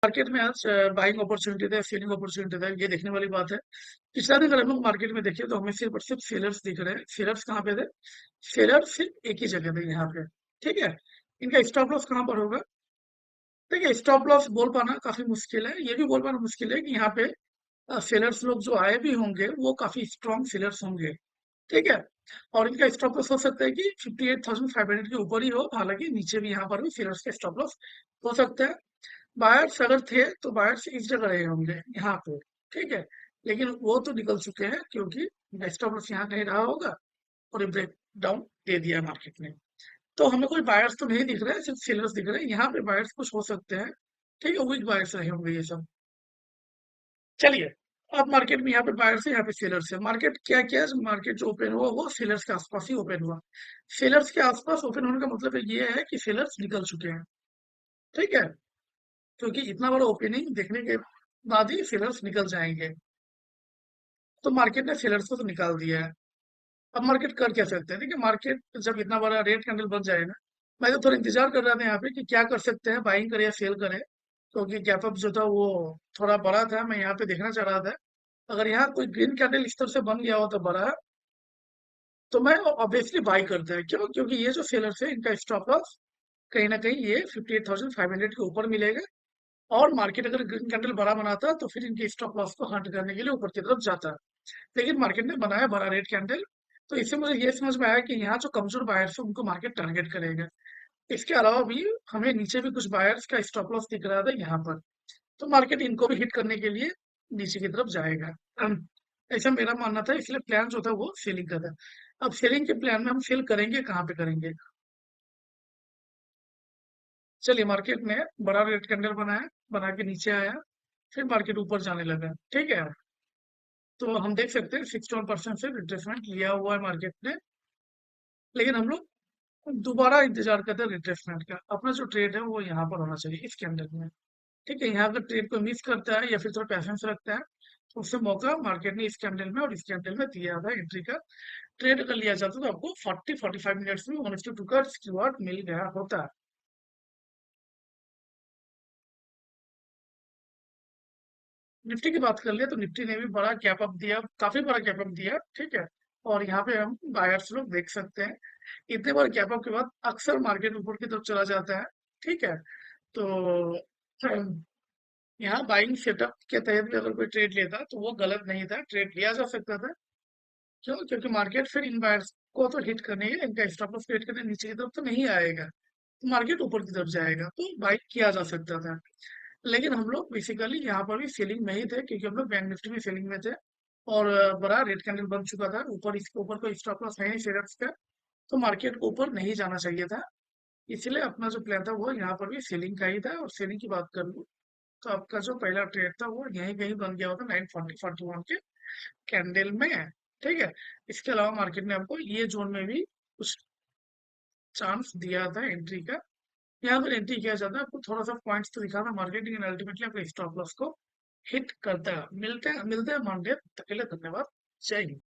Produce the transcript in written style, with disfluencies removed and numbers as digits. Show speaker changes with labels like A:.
A: Market में आज buying opportunity था, सेलिंग अपॉर्चुनिटी था, ये देखने वाली बात है। पिछला दिन अगर हम लोग मार्केट में देखें तो हमें सिर्फ और सिर्फ सेलर्स दिख रहे हैं। सेलर्स कहाँ पे थे? सेलर सिर्फ एक ही जगह थे, यहाँ पे। ठीक है, इनका स्टॉप लॉस कहाँ पर होगा? देखिए, स्टॉप लॉस बोल पाना काफी मुश्किल है, ये भी बोल पाना मुश्किल है कि यहाँ पे सेलर्स लोग जो आए भी होंगे वो काफी स्ट्रॉन्ग सेलर्स होंगे। ठीक है, और इनका स्टॉप लॉस हो सकता है कि 58,500 के ऊपर ही हो, हालांकि नीचे भी यहाँ पर भी सेलर्स का स्टॉप लॉस हो सकता है। बायर्स अगर थे तो बायर्स इस जगह रहे होंगे, यहाँ पे। ठीक है, लेकिन वो तो निकल चुके हैं क्योंकि स्टॉप लॉस यहाँ कहीं रहा होगा और ये ब्रेक डाउन दे दिया मार्केट ने। तो हमें कोई बायर्स तो नहीं दिख रहे हैं, सिर्फ सेलर्स दिख रहे हैं। यहाँ पे बायर्स कुछ हो सकते हैं। ठीक है, वीक बायर्स रहे होंगे ये सब। चलिए, अब मार्केट में यहाँ पे बायर्स है, यहाँ पे सेलर्स है। मार्केट क्या किया? मार्केट जो ओपन हुआ वो सेलर्स के आसपास ही ओपन हुआ। सेलर्स के आसपास ओपन होने का मतलब ये है कि सेलर्स निकल चुके हैं। ठीक है, क्योंकि इतना बड़ा ओपनिंग देखने के बाद ही सेलर्स निकल जाएंगे। तो मार्केट ने सेलर्स को तो निकाल दिया है। अब मार्केट कर क्या सकते हैं? देखिए, मार्केट जब इतना बड़ा रेड कैंडल बन जाए ना, मैं तो थोड़ा इंतजार कर रहा था यहाँ पे कि क्या कर सकते हैं, बाइंग करे या सेल करे। क्योंकि गैप अप जो था वो थोड़ा बड़ा था, मैं यहाँ पे देखना चाह रहा था। अगर यहाँ कोई ग्रीन कैंडल इस तरह से बन गया हो तो बड़ा, तो मैं ऑब्वियसली बाई करता है। क्यों? क्योंकि ये जो सेलर्स है इनका स्टॉप लॉस कहीं ना कहीं ये 58,500 के ऊपर मिलेगा। और मार्केट अगर ग्रीन कैंडल बड़ा बनाता तो फिर इनके स्टॉप लॉस को हट करने के लिए ऊपर की तरफ जाता। लेकिन मार्केट ने बनाया बड़ा रेड कैंडल, तो इससे मुझे ये समझ में आया कि यहाँ जो कमजोर बायर्स है उनको मार्केट टारगेट करेगा। इसके अलावा भी हमें नीचे भी कुछ बायर्स का स्टॉप लॉस दिख रहा था यहाँ पर। तो मार्केट इनको भी हिट करने के लिए नीचे की तरफ जाएगा। ऐसा मेरा मानना था, इसलिए प्लान जो था वो सेलिंग का था। अब सेलिंग के प्लान में हम सेल करेंगे कहाँ पे करेंगे? चलिए, मार्केट ने बड़ा रेड कैंडल बनाया, बना के नीचे आया, फिर मार्केट ऊपर जाने लगा। ठीक है, तो हम देख सकते हैं 61% से रिट्रेसमेंट लिया हुआ है मार्केट ने। लेकिन हम लोग दोबारा इंतजार करते हैं रिट्रेसमेंट का। अपना जो ट्रेड है वो यहाँ पर होना चाहिए इस कैंडल में। ठीक है, यहाँ अगर ट्रेड को मिस करता है या फिर थोड़ा पैसेंस रखता है तो उससे मौका मार्केट ने इस कैंडल में और इस कैंडल में दिया था एंट्री का। ट्रेड अगर लिया जाता तो आपको 40-45 मिनट्स में 1:2 का रिवॉर्ड मिल गया होता। निफ्टी की बात कर ले तो निफ्टी ने भी बड़ा गैप अप दिया, काफी बड़ा गैप अप दिया। ठीक है, और यहाँ पे हम बायर्स लोग देख सकते हैं। इतने बार गैप अप के बाद अक्सर मार्केट ऊपर की तरफ चला जाता है। ठीक है, तो यहाँ बाइंग सेटअप के तहत भी अगर कोई ट्रेड लेता तो वो गलत नहीं था, ट्रेड लिया जा सकता था। क्यों? क्योंकि मार्केट फिर इन बायर्स को तो हिट करने ही, इनका स्टॉप लॉस हिट करने नीचे की तरफ तो नहीं आएगा, तो मार्केट ऊपर की तरफ जाएगा, तो बाइंग किया जा सकता था। लेकिन हम लोग बेसिकली यहाँ पर भी सेलिंग में ही थे, क्योंकि हम लोग बैंक निफ्टी में सेलिंग में थे। और बड़ा रेड कैंडल बन चुका था ऊपर, इसके ऊपर कोई स्टॉप लॉस है नहीं शेयर्स का, तो मार्केट को ऊपर नहीं जाना चाहिए था। इसलिए अपना जो प्लान था वो यहाँ पर भी सेलिंग का ही था। और सेलिंग की बात कर लूँ तो आपका जो पहला ट्रेड था वो यहीं कहीं बन गया होता 940-41 के कैंडल में। ठीक है, इसके अलावा मार्केट ने आपको ये जोन में भी कुछ चांस दिया था एंट्री का। यहाँ पर एंट्री किया जाता है, आपको थोड़ा सा पॉइंट्स तो दिखा था मार्केटिंग एंड अल्टीमेटली आपका स्टॉप लॉस को हिट करता है। मिलते हैं मंडे, तक के लिए धन्यवाद। जय हिंद।